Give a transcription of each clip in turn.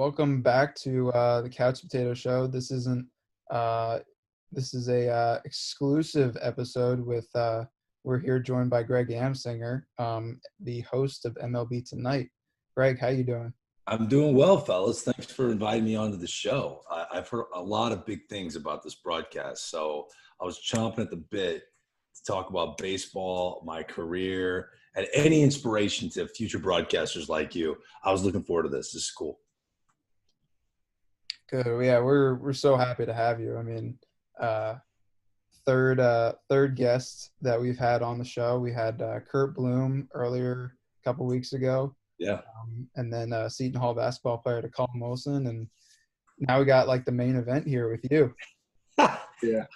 welcome back to the Couch Potato Show. This is a exclusive episode with we're here joined by Greg Amsinger, the host of MLB Tonight. Greg, how you doing? I'm doing well, fellas. Thanks for inviting me onto the show. I've heard a lot of big things about this broadcast, so I was chomping at the bit to talk about baseball, my career, and any inspiration to future broadcasters like you. I was looking forward to this. This is cool. Good. Yeah, we're so happy to have you. I mean, third guest that we've had on the show. We had Kurt Bloom earlier a couple weeks ago. Yeah. And then Seton Hall basketball player to Colin Wilson, and now we got like the main event here with you. Yeah.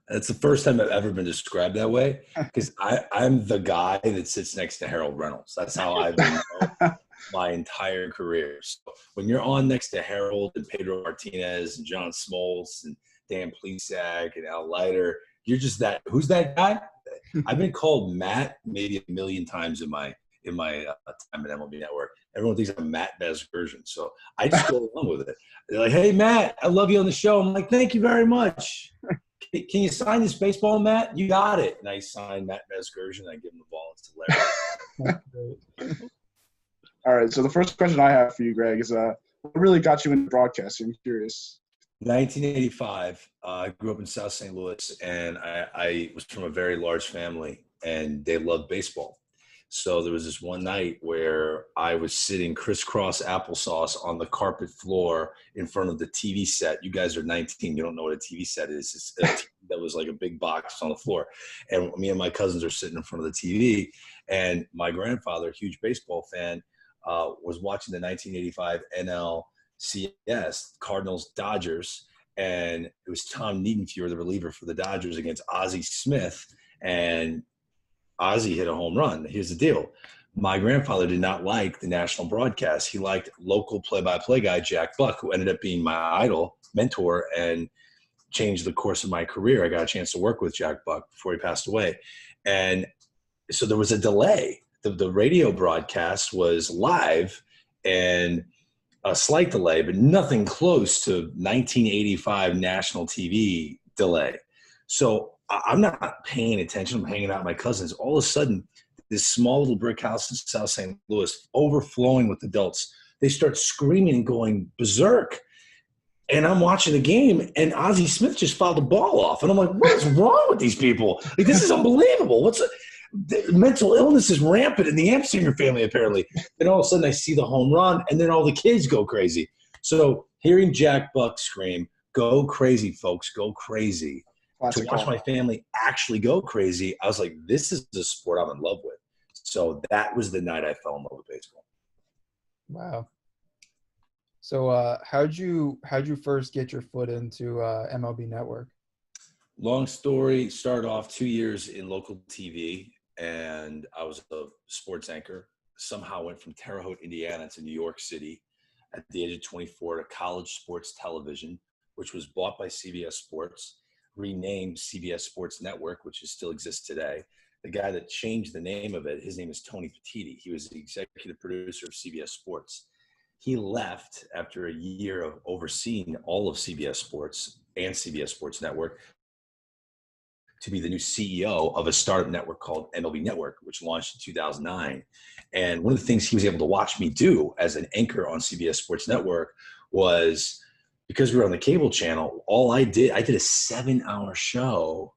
That's the first time I've ever been described that way, because I'm the guy that sits next to Harold Reynolds. That's how I've been known my entire career. So when you're on next to Harold and Pedro Martinez and John Smoltz and Dan Plesac and Al Leiter, you're just that. Who's that guy? I've been called Matt maybe a million times in my time at MLB Network. Everyone thinks I'm Matt Vasgersian, so I just go along with it. They're like, "Hey, Matt, I love you on the show." I'm like, "Thank you very much. Can you sign this baseball, Matt? You got it." And I sign Matt Vasgersian. I give him the ball. It's hilarious. All right, so the first question I have for you, Greg, is what really got you into broadcasting? I'm curious. 1985. I grew up in South St. Louis, and I was from a very large family, and they loved baseball. So there was this one night where I was sitting crisscross applesauce on the carpet floor in front of the TV set. You guys are 19. You don't know what a TV set is. It's a TV that was like a big box on the floor. And me and my cousins are sitting in front of the TV. And my grandfather, huge baseball fan, was watching the 1985 NLCS, Cardinals-Dodgers. And it was Tom Niedenfuer, the reliever for the Dodgers, against Ozzie Smith. And Ozzie hit a home run. Here's the deal. My grandfather did not like the national broadcast. He liked local play-by-play guy, Jack Buck, who ended up being my idol, mentor, and changed the course of my career. I got a chance to work with Jack Buck before he passed away. And so there was a delay. The radio broadcast was live and a slight delay, but nothing close to 1985 national TV delay. So I'm not paying attention. I'm hanging out with my cousins. All of a sudden, this small little brick house in South St. Louis, overflowing with adults, they start screaming and going berserk. And I'm watching the game, and Ozzie Smith just fouled the ball off. And I'm like, what is wrong with these people? Like, this is unbelievable. Mental illness is rampant in the Amsinger family, apparently. And all of a sudden, I see the home run, and then all the kids go crazy. So hearing Jack Buck scream, "Go crazy, folks, go crazy," to watch my family actually go crazy, I was like, this is the sport I'm in love with. So that was the night I fell in love with baseball. Wow. So how'd you first get your foot into MLB Network? Long story, started off 2 years in local TV, and I was a sports anchor. Somehow went from Terre Haute, Indiana to New York City at the age of 24 to College Sports Television, which was bought by CBS Sports, renamed CBS Sports Network, which still exists today. The guy that changed the name of it, his name is Tony Petitti. He was the executive producer of CBS Sports. He left after a year of overseeing all of CBS Sports and CBS Sports Network to be the new CEO of a startup network called MLB Network, which launched in 2009. And one of the things he was able to watch me do as an anchor on CBS Sports Network was, because we were on the cable channel, I did a 7-hour show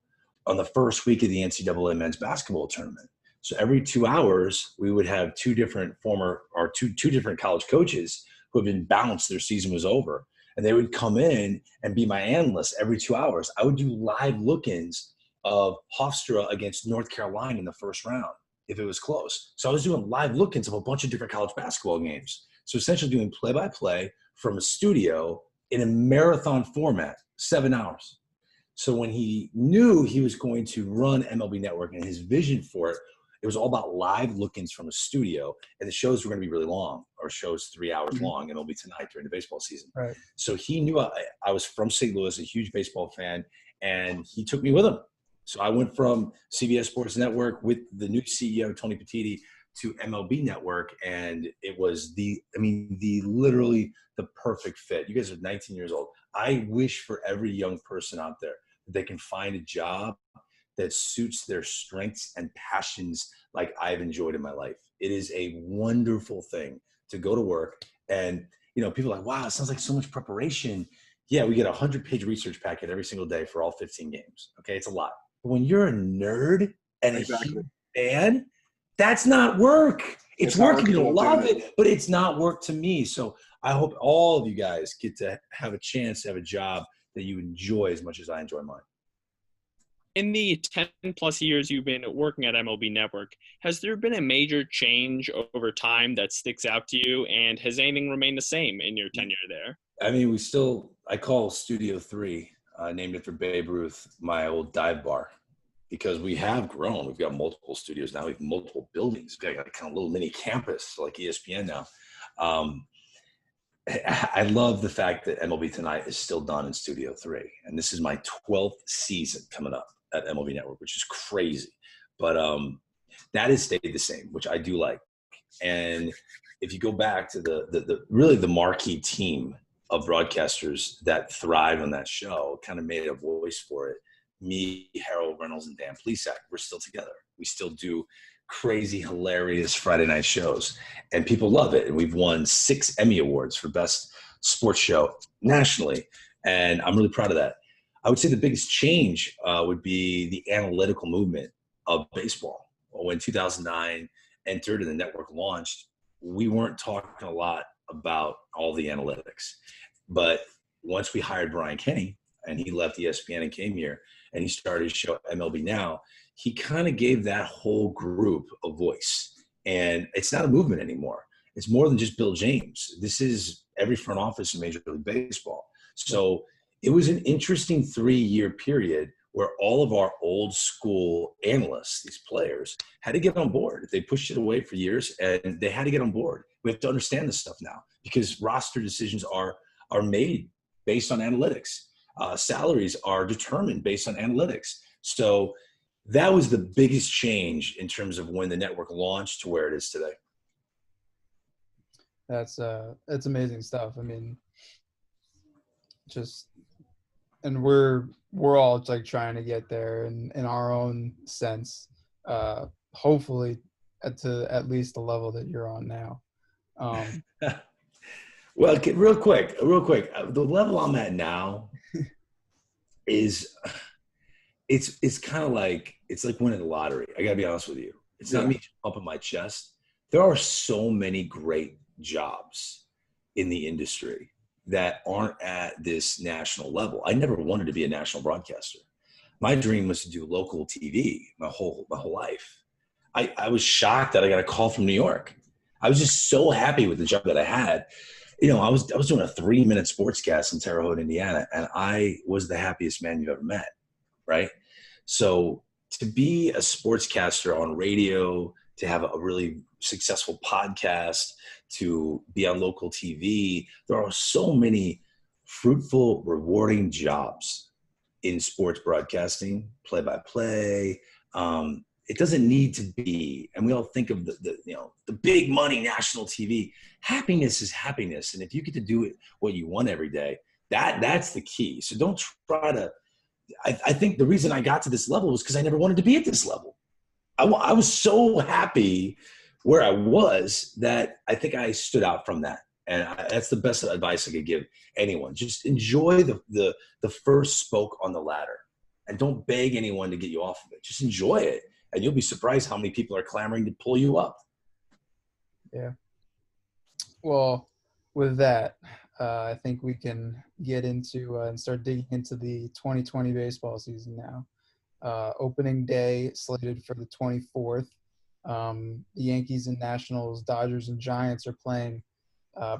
on the first week of the NCAA men's basketball tournament. So every 2 hours, we would have two different college coaches who had been bounced, their season was over. And they would come in and be my analysts every 2 hours. I would do live look-ins of Hofstra against North Carolina in the first round, if it was close. So I was doing live look-ins of a bunch of different college basketball games. So essentially doing play-by-play from a studio in a marathon format, 7 hours. So when he knew he was going to run MLB Network and his vision for it, it was all about live look-ins from a studio, and the shows were going to be really long. Our show's 3 hours long, and it'll be tonight during the baseball season. Right. So he knew I was from St. Louis, a huge baseball fan, and he took me with him. So I went from CBS Sports Network with the new CEO, Tony Petitti, to MLB Network, and it was literally the perfect fit. You guys are 19 years old. I wish for every young person out there that they can find a job that suits their strengths and passions like I've enjoyed in my life. It is a wonderful thing to go to work and, people are like, wow, it sounds like so much preparation. Yeah, we get a 100-page research packet every single day for all 15 games. Okay, it's a lot. But when you're a nerd and a huge fan, that's not work. It's work if you don't love it, but it's not work to me. So I hope all of you guys get to have a chance to have a job that you enjoy as much as I enjoy mine. In the 10 plus years you've been working at MLB Network, has there been a major change over time that sticks out to you, and has anything remained the same in your tenure there? I mean, I call Studio 3, named after Babe Ruth, my old dive bar, because we have grown. We've got multiple studios now. We have multiple buildings. We've got a kind of little mini campus like ESPN now. I love the fact that MLB Tonight is still done in Studio 3. And this is my 12th season coming up at MLB Network, which is crazy. But that has stayed the same, which I do like. And if you go back to the marquee team of broadcasters that thrive on that show, kind of made a voice for it. Me, Harold Reynolds, and Dan Plesac, we're still together. We still do crazy, hilarious Friday night shows, and people love it. And we've won 6 Emmy Awards for Best Sports Show nationally, and I'm really proud of that. I would say the biggest change would be the analytical movement of baseball. When 2009 entered and the network launched, we weren't talking a lot about all the analytics. But once we hired Brian Kenny, and he left ESPN and came here, and he started his show MLB Now, he kind of gave that whole group a voice. And it's not a movement anymore. It's more than just Bill James. This is every front office in Major League Baseball. So it was an interesting 3-year period where all of our old school analysts, these players, had to get on board. They pushed it away for years, and they had to get on board. We have to understand this stuff now because roster decisions are made based on analytics. Salaries are determined based on analytics. So that was the biggest change in terms of when the network launched to where it is today. That's amazing stuff. I mean, and we're all like trying to get there in our own sense. Hopefully at least the level that you're on now. Well, real quick, the level I'm at now is it's kind of like it's like winning the lottery. I gotta be honest with you. It's not me pumping my chest. There are so many great jobs in the industry that aren't at this national level. I never wanted to be a national broadcaster. My dream was to do local TV my whole life. I was shocked that I got a call from New York. I was just so happy with the job that I had. I was doing a 3-minute sportscast in Terre Haute, Indiana, and I was the happiest man you've ever met, right? So to be a sportscaster on radio, to have a really successful podcast, to be on local TV, there are so many fruitful, rewarding jobs in sports broadcasting, play-by-play. It doesn't need to be, and we all think of the big money national TV. Happiness is happiness, and if you get to do it what you want every day, that's the key. So don't try to. I think the reason I got to this level was because I never wanted to be at this level. I was so happy where I was that I think I stood out from that, and that's the best advice I could give anyone. Just enjoy the first spoke on the ladder, and don't beg anyone to get you off of it. Just enjoy it. And you'll be surprised how many people are clamoring to pull you up. Yeah. Well, with that, I think we can get into and start digging into the 2020 baseball season now. Opening day slated for the 24th. The Yankees and Nationals, Dodgers and Giants are playing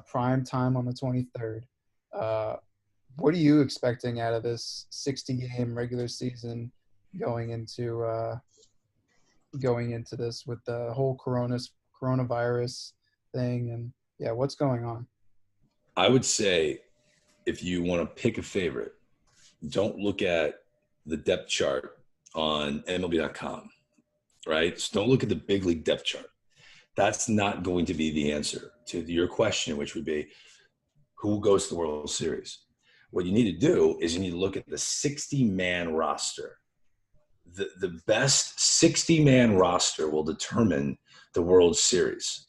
prime time on the 23rd. What are you expecting out of this 60-game regular season going into this with the whole coronavirus thing? And what's going on? I would say if you want to pick a favorite, don't look at the depth chart on MLB.com, right? So don't look at the big league depth chart. That's not going to be the answer to your question, which would be who goes to the World Series. What you need to do is you need to look at the 60-man roster. The best 60-man roster will determine the World Series.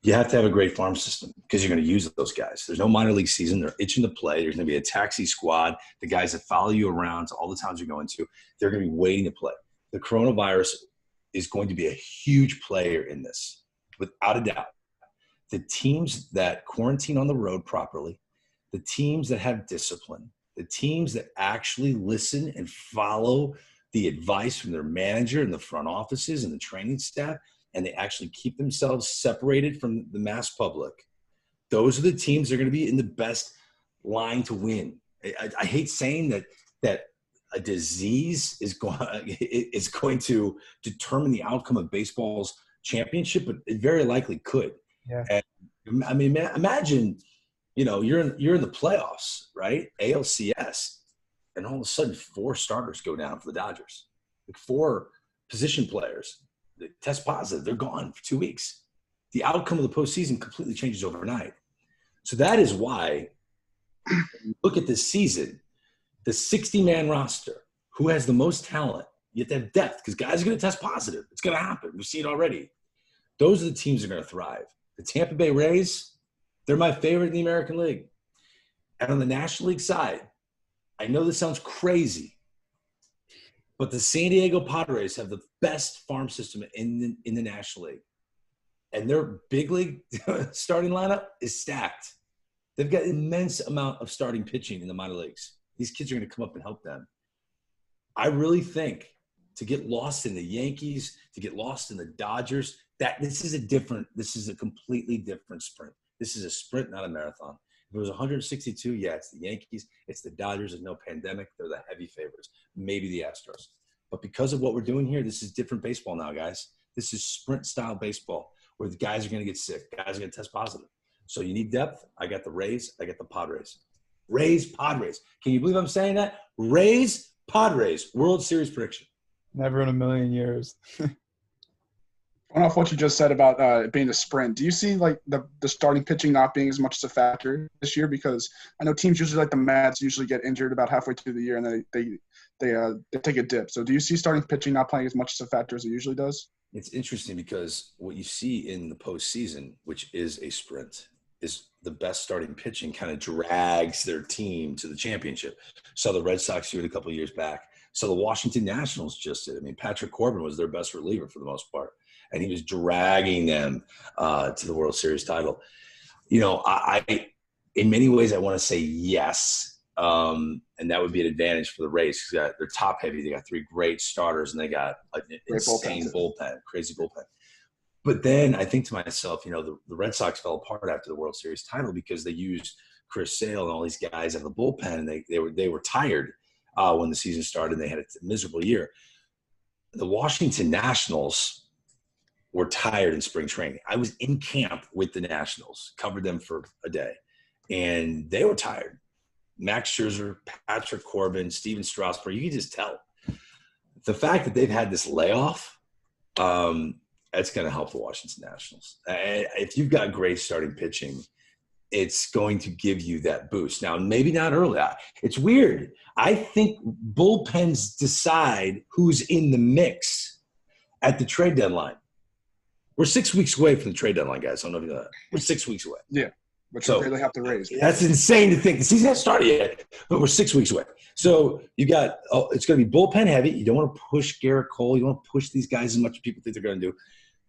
You have to have a great farm system because you're going to use those guys. There's no minor league season. They're itching to play. There's going to be a taxi squad. The guys that follow you around to all the towns you're going to, they're going to be waiting to play. The coronavirus is going to be a huge player in this, without a doubt. The teams that quarantine on the road properly, the teams that have discipline, the teams that actually listen and follow the advice from their manager and the front offices and the training staff, and they actually keep themselves separated from the mass public, those are the teams that are going to be in the best line to win. I hate saying that a disease is going to determine the outcome of baseball's championship, but it very likely could. Yeah. And I mean, imagine, you're in the playoffs, right? ALCS, and all of a sudden 4 starters go down for the Dodgers, like 4 position players. They test positive. They're gone for 2 weeks. The outcome of the postseason completely changes overnight. So that is why, look at this season, the 60-man roster, who has the most talent, you have to have depth because guys are going to test positive. It's going to happen. We've seen it already. Those are the teams that are going to thrive. The Tampa Bay Rays, they're my favorite in the American League. And on the National League side, I know this sounds crazy, but the San Diego Padres have the best farm system in the National League. And their big league starting lineup is stacked. They've got immense amount of starting pitching in the minor leagues. These kids are going to come up and help them. I really think to get lost in the Yankees, to get lost in the Dodgers, this is a completely different sprint. This is a sprint, not a marathon. If it was 162, yeah, it's the Yankees, it's the Dodgers. There's no pandemic. They're the heavy favorites. Maybe the Astros. But because of what we're doing here, this is different baseball now, guys. This is sprint-style baseball where the guys are going to get sick. Guys are going to test positive. So you need depth. I got the Rays. I got the Padres. Rays, Padres. Can you believe I'm saying that? Rays, Padres, World Series prediction. Never in a million years. Going off what you just said about it being a sprint, do you see like the starting pitching not being as much as a factor this year? Because I know teams usually like the Mets usually get injured about halfway through the year and then they take a dip. So do you see starting pitching not playing as much as a factor as it usually does? It's interesting because what you see in the postseason, which is a sprint, is the best starting pitching kind of drags their team to the championship. So the Red Sox do it a couple of years back. So the Washington Nationals just did. I mean, Patrick Corbin was their best reliever for the most part, and he was dragging them to the World Series title. I in many ways, I want to say yes, and that would be an advantage for the Rays because they're top heavy. They got 3 great starters, and they got an insane bullpen, crazy bullpen. But then I think to myself, the Red Sox fell apart after the World Series title because they used Chris Sale and all these guys in the bullpen, and they were tired when the season started, and they had a miserable year. The Washington Nationals were tired in spring training. I was in camp with the Nationals, covered them for a day, and they were tired. Max Scherzer, Patrick Corbin, Steven Strasburg, you can just tell. The fact that they've had this layoff, that's going to help the Washington Nationals. If you've got great starting pitching, it's going to give you that boost. Now, maybe not early. It's weird. I think bullpens decide who's in the mix at the trade deadline. We're 6 weeks away from the trade deadline, guys. I don't know if you know that. We're 6 weeks away. Yeah, but you really have to raise. That's insane to think. The season hasn't started yet, but we're 6 weeks away. So you got it's going to be bullpen heavy. You don't want to push Garrett Cole. You don't want to push these guys as much as people think they're going to do.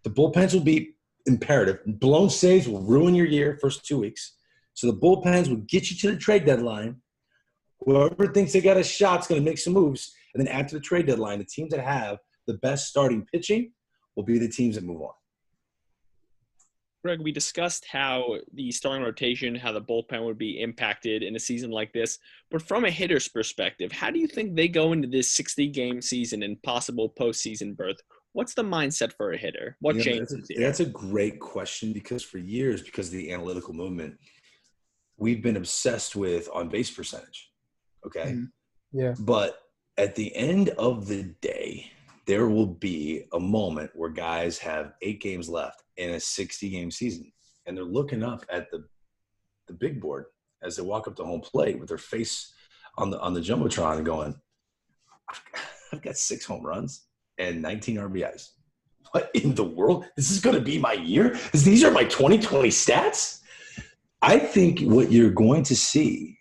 The bullpens will be imperative. Blown saves will ruin your year first 2 weeks. So the bullpens will get you to the trade deadline. Whoever thinks they got a shot is going to make some moves. And then after the trade deadline, the teams that have the best starting pitching will be the teams that move on. Greg, we discussed how the starting rotation, how the bullpen would be impacted in a season like this. But from a hitter's perspective, how do you think they go into this 60-game season and possible postseason berth? What's the mindset for a hitter? What changes here? That's a great question because for years, because of the analytical movement, we've been obsessed with on-base percentage, okay? Yeah. But at the end of the day, there will be a moment where guys have 8 games left in a 60-game season. And they're looking up at the big board as they walk up to home plate with their face on the Jumbotron and going, I've got 6 home runs and 19 RBIs. What in the world? This is going to be my year? These are my 2020 stats? I think what you're going to see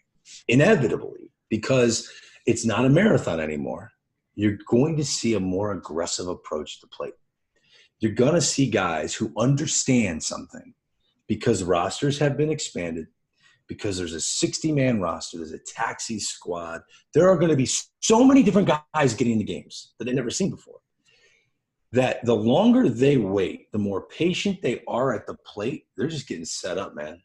inevitably, because it's not a marathon anymore, you're going to see a more aggressive approach to plate. You're going to see guys who understand something because rosters have been expanded, because there's a 60-man roster, there's a taxi squad. There are going to be so many different guys getting into games that they've never seen before, that the longer they wait, the more patient they are at the plate. They're just getting set up, man.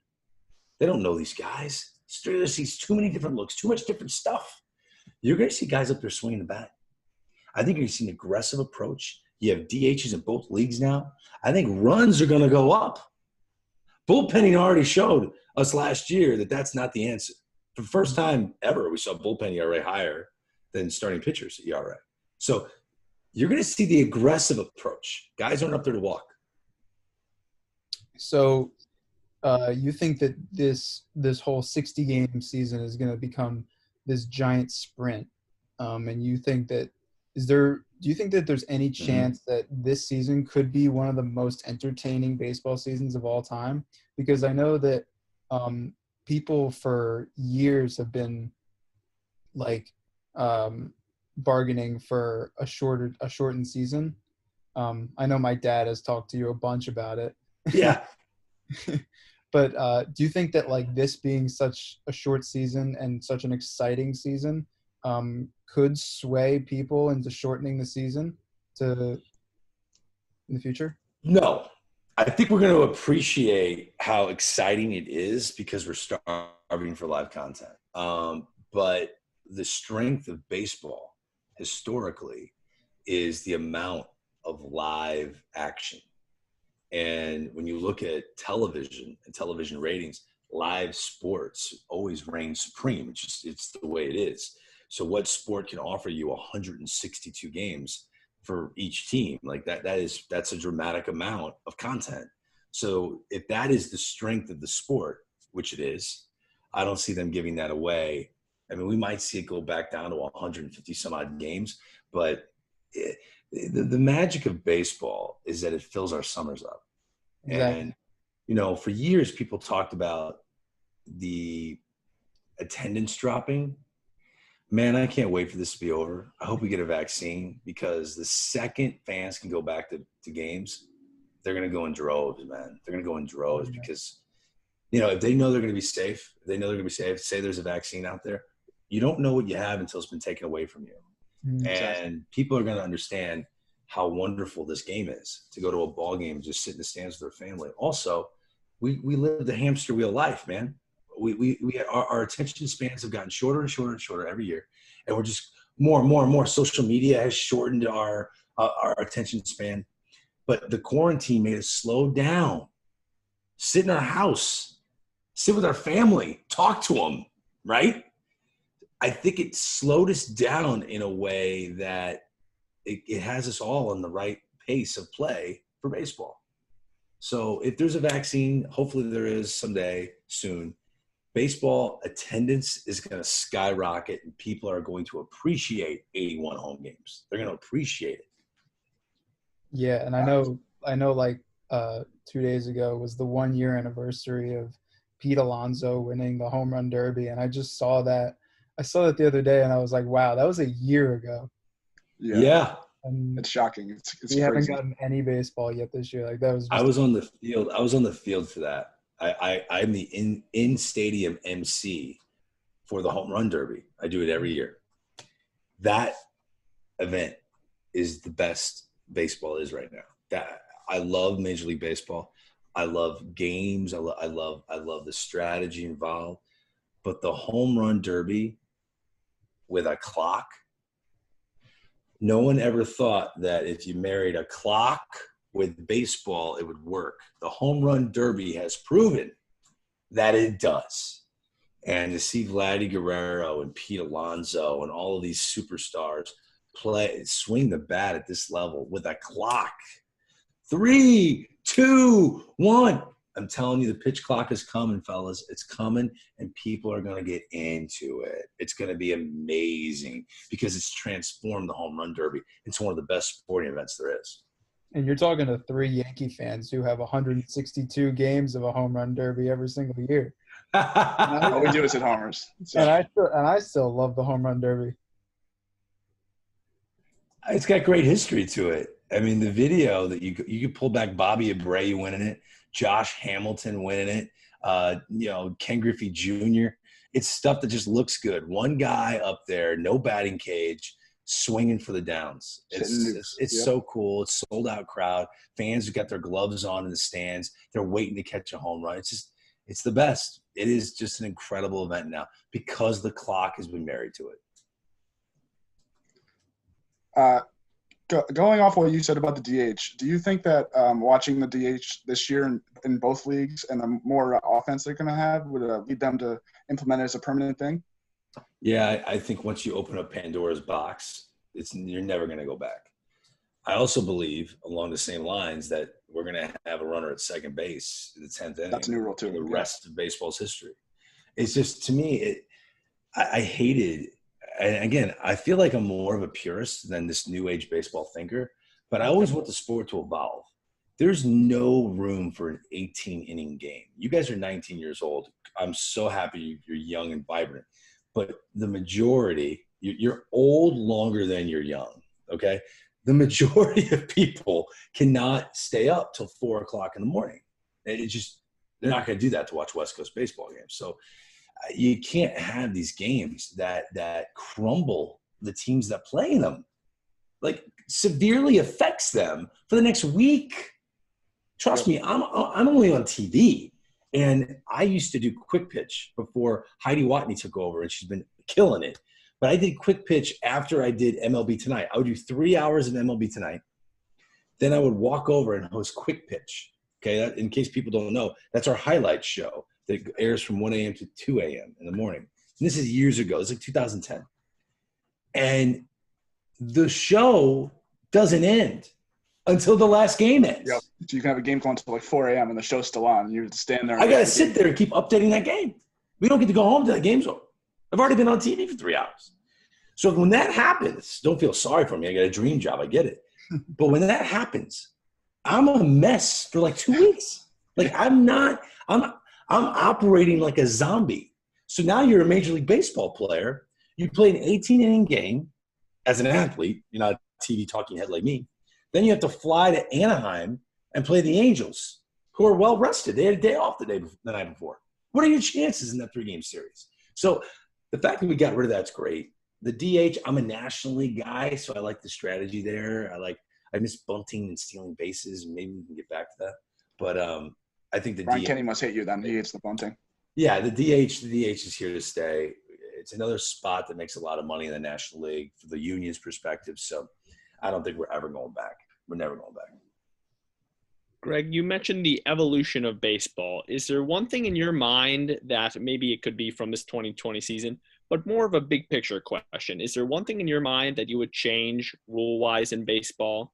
They don't know these guys. There's sees too many different looks, too much different stuff. You're going to see guys up there swinging the bat. I think you're going to see an aggressive approach. You have DHs in both leagues now. I think runs are going to go up. Bullpenning already showed us last year that that's not the answer. For the first time ever, we saw bullpen ERA higher than starting pitchers ERA. So you're going to see the aggressive approach. Guys aren't up there to walk. So you think that this whole 60-game season is going to become this giant sprint, and you think that do you think that there's any chance that this season could be one of the most entertaining baseball seasons of all time? Because I know that people for years have been like bargaining for a shortened season. I know my dad has talked to you a bunch about it. Yeah. But do you think that like this being such a short season and such an exciting season could sway people into shortening the season in the future? No. I think we're going to appreciate how exciting it is because we're starving for live content. But the strength of baseball historically is the amount of live action. And when you look at television and television ratings, live sports always reign supreme. It's the way it is. So what sport can offer you 162 games for each team? Like that's a dramatic amount of content. So if that is the strength of the sport, which it is, I don't see them giving that away. I mean, we might see it go back down to 150 some odd games, but the magic of baseball is that it fills our summers up. Exactly. And, for years, people talked about the attendance dropping. Man, I can't wait for this to be over. I hope we get a vaccine, because the second fans can go back to games, they're going to go in droves, man. They're going to go in droves because, if they know they're going to be safe, say there's a vaccine out there, you don't know what you have until it's been taken away from you. And people are going to understand how wonderful this game is, to go to a ball game, just sit in the stands with their family. Also, we live the hamster wheel life, man. Our attention spans have gotten shorter and shorter and shorter every year. And we're just more and more and more. Social media has shortened our attention span. But the quarantine made us slow down, sit in our house, sit with our family, talk to them, right? I think it slowed us down in a way that it has us all on the right pace of play for baseball. So if there's a vaccine, hopefully there is someday soon, baseball attendance is going to skyrocket, and people are going to appreciate 81 home games. They're going to appreciate it. Yeah, and I know like 2 days ago was the 1-year anniversary of Pete Alonso winning the home run derby, and I just saw that. I saw that the other day, and I was like, wow, that was a year ago. Yeah. And it's shocking. It's we crazy. haven't gotten any baseball yet this year. Like that was. I was on the field. I was on the field for that. I'm the in stadium MC for the home run derby. I do it every year. That event is the best baseball is right now. I love Major League Baseball. I love games. I love the strategy involved. But the home run derby with a clock, no one ever thought that if you married a clock with baseball, it would work. The home run derby has proven that it does. And to see Vladdy Guerrero and Pete Alonso and all of these superstars swing the bat at this level with a clock, 3, 2, 1. I'm telling you, the pitch clock is coming, fellas. It's coming, and people are going to get into it. It's going to be amazing because it's transformed the home run derby into one of the best sporting events there is. And you're talking to 3 Yankee fans who have 162 games of a home run derby every single year. All we do is hit homers. So. And I still love the home run derby. It's got great history to it. I mean, the video that you could pull back Bobby Abreu winning it, Josh Hamilton winning it, Ken Griffey Jr. It's stuff that just looks good. One guy up there, no batting cage, swinging for the downs. It's so cool. It's sold out crowd. Fans have got their gloves on in the stands. They're waiting to catch a home run. It's the best. It is just an incredible event now because the clock has been married to it. Going off what you said about the DH, do you think that watching the DH this year in both leagues and the more offense they're going to have would lead them to implement it as a permanent thing? Yeah, I think once you open up Pandora's box, you're never going to go back. I also believe, along the same lines, that we're going to have a runner at second base in the 10th inning. That's a new rule too. The rest of baseball's history. It's just, to me, I hated. And again, I feel like I'm more of a purist than this new age baseball thinker, but I always want the sport to evolve. There's no room for an 18-inning game. You guys are 19 years old. I'm so happy you're young and vibrant, but the majority, you're old longer than you're young, okay? The majority of people cannot stay up till 4 o'clock in the morning. They're not going to do that to watch West Coast baseball games. So you can't have these games that crumble the teams that play in them, like severely affects them for the next week. Trust me, I'm only on TV, and I used to do quick pitch before Heidi Watney took over, and she's been killing it. But I did quick pitch after I did MLB Tonight. I would do 3 hours of MLB Tonight. Then I would walk over and host quick pitch. Okay, in case people don't know, that's our highlight show that airs from 1 a.m. to 2 a.m. in the morning. And this is years ago. It's like 2010. And the show doesn't end until the last game ends. Yep. So you can have a game going until like 4 a.m. and the show's still on. You have to stand there. I got to sit there and keep updating that game. We don't get to go home till that game's over. I've already been on TV for 3 hours. So when that happens, don't feel sorry for me. I got a dream job. I get it. But when that happens, I'm a mess for like 2 weeks. Like I'm operating like a zombie. So now you're a Major League Baseball player. You play an 18-inning game as an athlete. You're not a TV talking head like me. Then you have to fly to Anaheim and play the Angels, who are well rested. They had a day off the night before. What are your chances in that 3-game series? So the fact that we got rid of that's great. The DH, I'm a National League guy, so I like the strategy there. I miss bunting and stealing bases. Maybe we can get back to that. But I think the Brian DH – Kenny must hate you then. He hates the bunting. Yeah, the DH is here to stay. It's another spot that makes a lot of money in the National League from the union's perspective. So I don't think we're ever going back. We're never going back. Greg, you mentioned the evolution of baseball. Is there one thing in your mind that maybe it could be from this 2020 season, but more of a big picture question? Is there one thing in your mind that you would change rule-wise in baseball?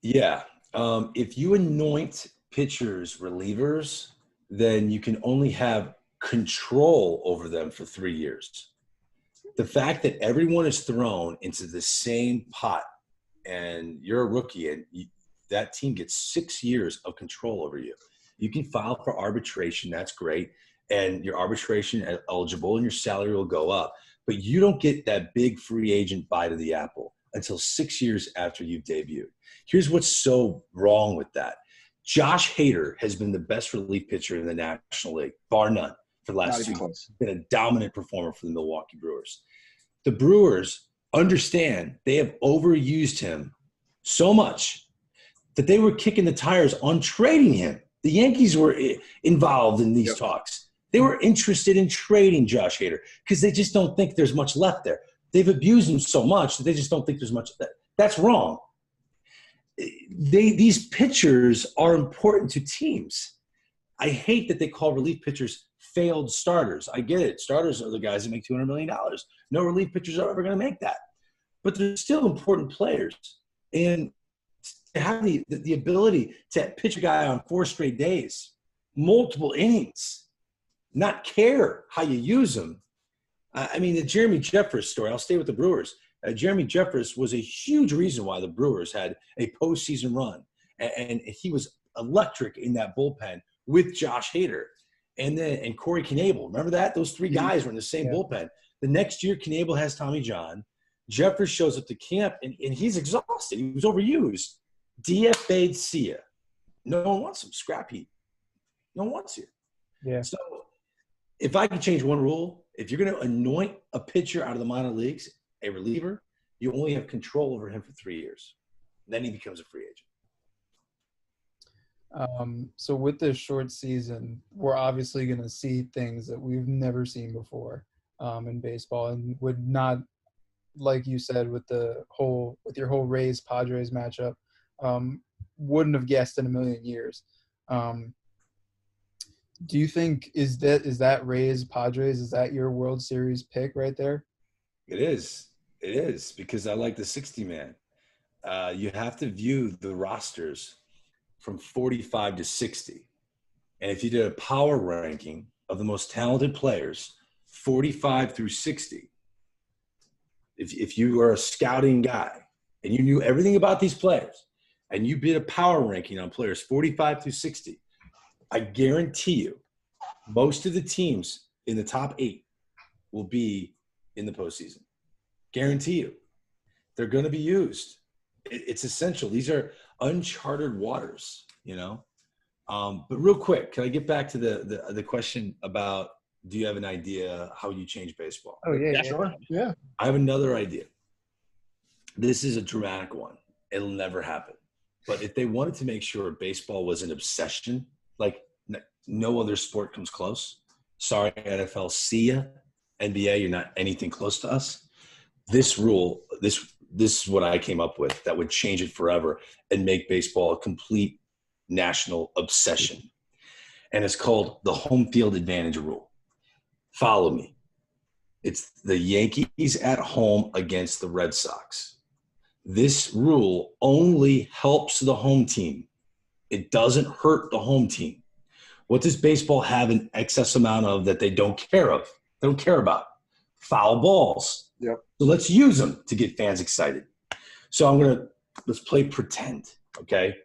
Yeah. If you anoint pitchers relievers, then you can only have control over them for 3 years. The fact that everyone is thrown into the same pot and you're a rookie and that team gets 6 years of control over you. You can file for arbitration. That's great. And your arbitration eligible and your salary will go up. But you don't get that big free agent bite of the apple until 6 years after you've debuted. Here's what's so wrong with that. Josh Hader has been the best relief pitcher in the National League, bar none, for the last 2 years. Been a dominant performer for the Milwaukee Brewers. The Brewers understand they have overused him so much that they were kicking the tires on trading him. The Yankees were involved in these talks. They were interested in trading Josh Hader because they just don't think there's much left there. They've abused him so much that they just don't think there's much left. That's wrong. These pitchers are important to teams. I hate that they call relief pitchers failed starters. I get it. Starters are the guys that make $200 million. No relief pitchers are ever going to make that. But they're still important players. And have the ability to pitch a guy on 4 straight days, multiple innings, not care how you use them. I mean, the Jeremy Jeffress story, I'll stay with the Brewers. Jeremy Jeffress was a huge reason why the Brewers had a postseason run. And he was electric in that bullpen with Josh Hader. And Corey Knebel. Remember that? Those 3 guys were in the same bullpen. The next year, Knebel has Tommy John. Jeffress shows up to camp, and he's exhausted. He was overused. DFA'd, see ya. No one wants him. Scrap heap. No one wants you. Yeah. So if I could change one rule, if you're going to anoint a pitcher out of the minor leagues, a reliever, you only have control over him for 3 years. Then he becomes a free agent. So with this short season, we're obviously going to see things that we've never seen before in baseball, and would not, like you said, with your whole Rays Padres matchup, wouldn't have guessed in a million years. Do you think is that Rays Padres, is that your World Series pick right there? It is because I like the 60-man. You have to view the rosters from 45 to 60. And if you did a power ranking of the most talented players, 45 through 60, if you are a scouting guy and you knew everything about these players and you did a power ranking on players 45 through 60, I guarantee you most of the teams in the top 8 will be in the postseason. Guarantee you. They're going to be used. It's essential. These are uncharted waters, you know. But real quick, can I get back to the question about, do you have an idea how you change baseball? Oh, yeah. Sure. Yeah. I have another idea. This is a dramatic one. It'll never happen. But if they wanted to make sure baseball was an obsession, like no other sport comes close. Sorry, NFL, see ya. NBA, you're not anything close to us. This rule, this is what I came up with that would change it forever and make baseball a complete national obsession. And it's called the home field advantage rule. Follow me. It's the Yankees at home against the Red Sox. This rule only helps the home team. It doesn't hurt the home team. What does baseball have an excess amount of that they don't care of? They don't care about foul balls. Yep. So let's use them to get fans excited. So let's play pretend. Okay.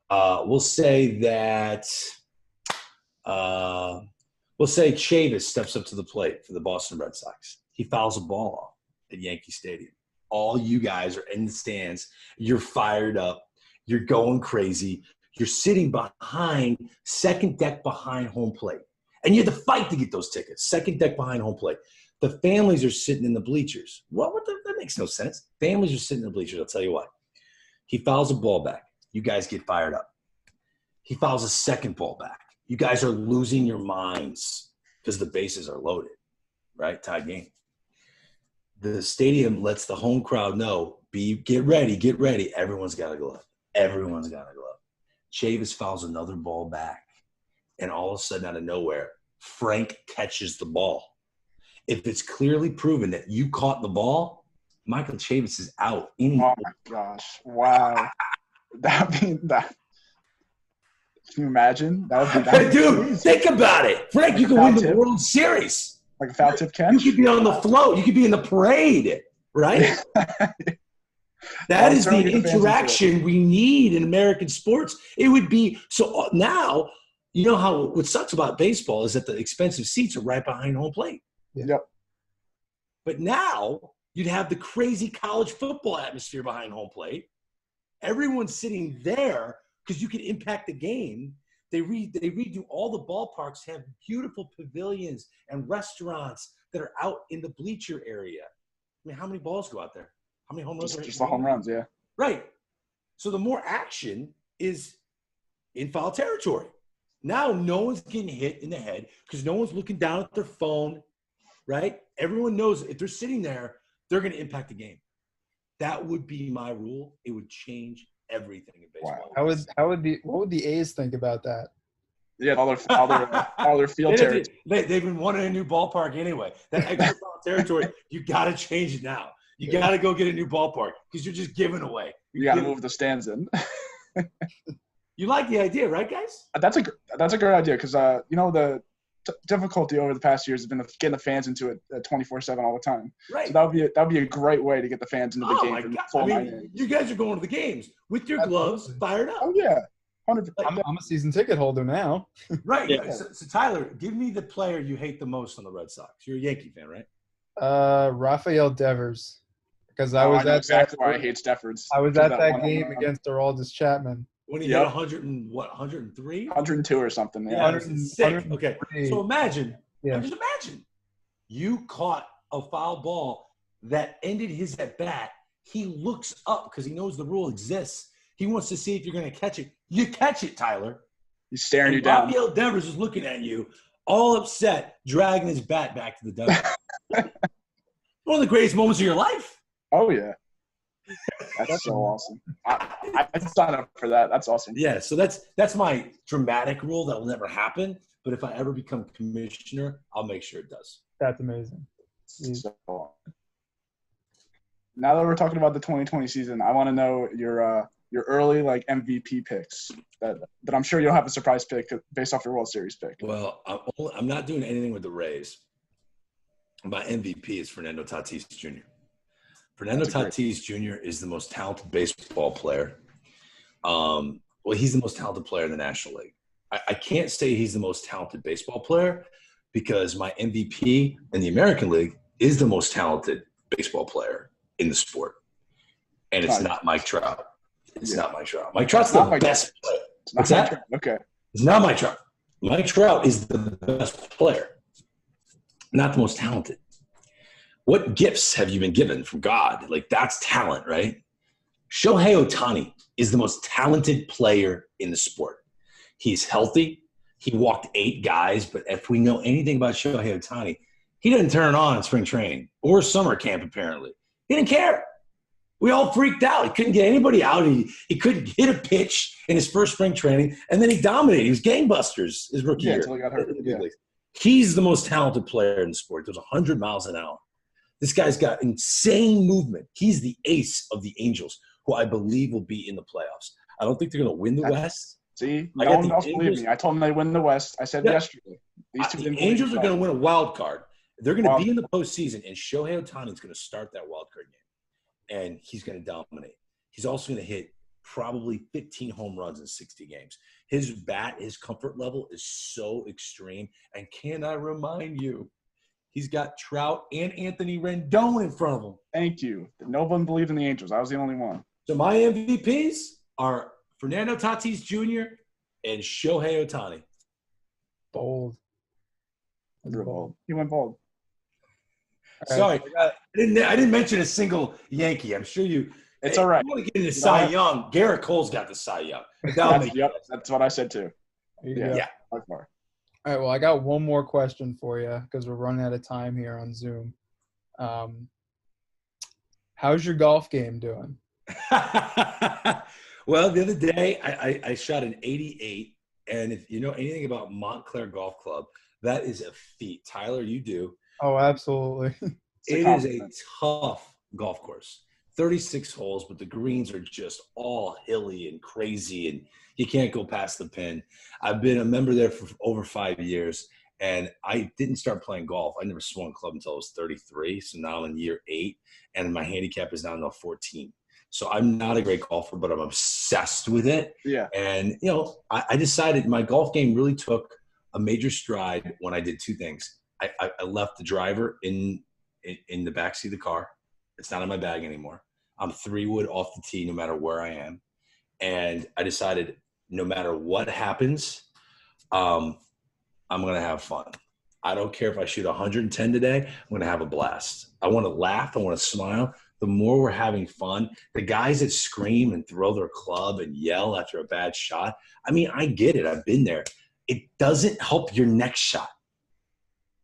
We'll say that, Chavis steps up to the plate for the Boston Red Sox. He fouls a ball off at Yankee Stadium. All you guys are in the stands. You're fired up. You're going crazy. You're sitting behind, second deck behind home plate. And you have to fight to get those tickets. Second deck behind home plate. The families are sitting in the bleachers. That makes no sense. Families are sitting in the bleachers. I'll tell you what. He fouls a ball back. You guys get fired up. He fouls a second ball back. You guys are losing your minds because the bases are loaded, right? Tied game. The stadium lets the home crowd know, get ready. Everyone's got a glove. Everyone's got a glove. Chavis fouls another ball back. And all of a sudden, out of nowhere, Frank catches the ball. If it's clearly proven that you caught the ball, Michael Chavis is out. Oh, my gosh. Wow. That. Can you imagine? Dude, think about it. Frank, you can win the World Series. Like a foul tip catch? You could be on the float. You could be in the parade, right? That is the interaction we need in American sports. It would be – so now, you know how – what sucks about baseball is that the expensive seats are right behind home plate. Yep. But now you'd have the crazy college football atmosphere behind home plate. Everyone's sitting there because you can impact the game. They redo all the ballparks, have beautiful pavilions and restaurants that are out in the bleacher area. I mean, how many balls go out there? How many home runs? Just the home runs, yeah. Right. So the more action is in foul territory. Now no one's getting hit in the head because no one's looking down at their phone, right? Everyone knows if they're sitting there, they're going to impact the game. That would be my rule. It would change everything in baseball. Wow. What would the A's think about that? Yeah, all their field territory. They've been wanting a new ballpark anyway. That extra foul territory, you got to change it now. You got to go get a new ballpark because you're just giving away. You got to move the stands in. You like the idea, right, guys? That's a great idea because the difficulty over the past years has been getting the fans into it 24/7 all the time. Right. So that would be a great way to get the fans into the Oh game. my for God! full I 9 mean, innings. you guys are going to the games with your gloves Absolutely. fired up. Oh yeah, 100%. I'm a season ticket holder now. Right. Yeah. So Tyler, give me the player you hate the most on the Red Sox. You're a Yankee fan, right? Rafael Devers, because I I was know at exactly why I hate Steffords. I was Because at that that game one-on-one. against Aroldis Chapman. When he Yep. hit 103? 102 or something. Yeah, Yeah. it was sick. Okay. 103. So imagine, Yeah. just imagine, you caught a foul ball that ended his at bat. He looks up because he knows the rule exists. He wants to see if you're going to catch it. You catch it, Tyler. He's staring you And down. Rafael Devers is looking at you, all upset, dragging his bat back to the dugout. One of the greatest moments of your life. Oh yeah. That's so awesome. I'd sign up for that. That's awesome. Yeah, so that's my dramatic rule that will never happen. But if I ever become commissioner, I'll make sure it does. That's amazing. So, now that we're talking about the 2020 season, I want to know your early MVP picks. That I'm sure you'll have a surprise pick based off your World Series pick. Well, I'm not doing anything with the Rays. My MVP is Fernando Tatis Jr. Fernando Tatis Jr. is the most talented baseball player. Well, he's the most talented player in the National League. I can't say he's the most talented baseball player because my MVP in the American League is the most talented baseball player in the sport. And it's not Mike Trout. It's not Mike Trout. Mike Trout's the best player. What's that? Okay. It's not Mike Trout. Mike Trout is the best player, not the most talented. What gifts have you been given from God? That's talent, right? Shohei Ohtani is the most talented player in the sport. He's healthy. He walked 8 guys, but if we know anything about Shohei Ohtani, he didn't turn on in spring training or summer camp, apparently. He didn't care. We all freaked out. He couldn't get anybody out. He couldn't hit a pitch in his first spring training, and then he dominated. He was gangbusters his rookie year. Until he got hurt. Yeah. He's the most talented player in the sport. He goes 100 miles an hour. This guy's got insane movement. He's the ace of the Angels, who I believe will be in the playoffs. I don't think they're going to win the West. See, no one else believed me. I told them they win the West. I said yesterday. These two the Angels are going to win a wild card. They're going to be in the postseason, and Shohei Ohtani is going to start that wild card game, and he's going to dominate. He's also going to hit probably 15 home runs in 60 games. His bat, his comfort level is so extreme. And can I remind you, he's got Trout and Anthony Rendon in front of him. Thank you. No one believed in the Angels. I was the only one. So my MVPs are Fernando Tatis Jr. and Shohei Ohtani. Bold. Real bold. He went bold. Sorry, I didn't mention a single Yankee. I'm sure you. It's all right. You want to get into Cy Young? Garrett Cole's got the Cy Young. That's what I said too. Yeah. By far. All right. Well, I got one more question for you because we're running out of time here on Zoom. How's your golf game doing? Well, the other day I shot an 88, and if you know anything about Montclair Golf Club, that is a feat. Tyler, you do. Oh, absolutely. It is a tough golf course. 36 holes, but the greens are just all hilly and crazy, and you can't go past the pin. I've been a member there for over 5 years, and I didn't start playing golf. I never swung a club until I was 33, so now I'm in year 8, and my handicap is now 14. So I'm not a great golfer, but I'm obsessed with it. Yeah. And, I decided my golf game really took a major stride when I did 2 things. I left the driver in the backseat of the car. It's not in my bag anymore. I'm 3-wood off the tee no matter where I am. And I decided no matter what happens, I'm going to have fun. I don't care if I shoot 110 today. I'm going to have a blast. I want to laugh. I want to smile. The more we're having fun, the guys that scream and throw their club and yell after a bad shot, I mean, I get it. I've been there. It doesn't help your next shot.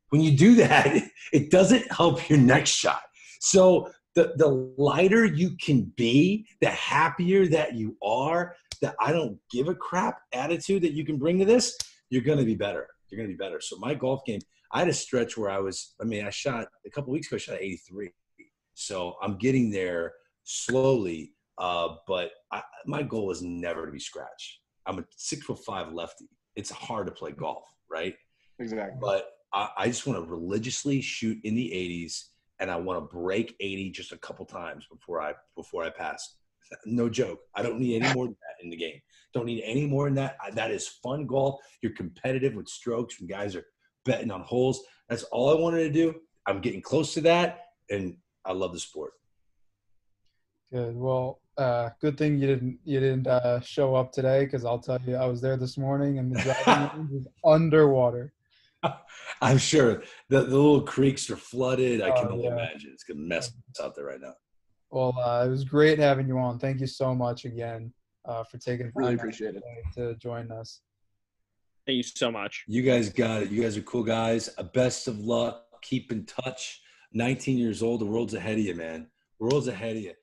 When you do that, it doesn't help your next shot. So the lighter you can be, the happier that you are, the I don't give a crap attitude that you can bring to this, you're going to be better. You're going to be better. So my golf game, I had a stretch where I shot a couple weeks ago, I shot 83. So I'm getting there slowly. But my goal is never to be scratched. I'm a 6'5" lefty. It's hard to play golf, right? Exactly. But I just want to religiously shoot in the 80s, and I want to break 80 just a couple times before I pass. No joke. I don't need any more than that in the game. Don't need any more than that. That is fun golf. You're competitive with strokes when guys are betting on holes. That's all I wanted to do. I'm getting close to that, and I love the sport. Good. Well, good thing you didn't show up today, because I'll tell you, I was there this morning and the driving range was underwater. I'm sure the little creeks are flooded. I can Oh, only yeah. imagine. It's going to mess out there right now. Well, it was great having you on. Thank you so much again for taking time Really out appreciate it. today to join us. Thank you so much. You guys got it. You guys are cool guys. Best of luck. Keep in touch. 19 years old. The world's ahead of you, man. The world's ahead of you.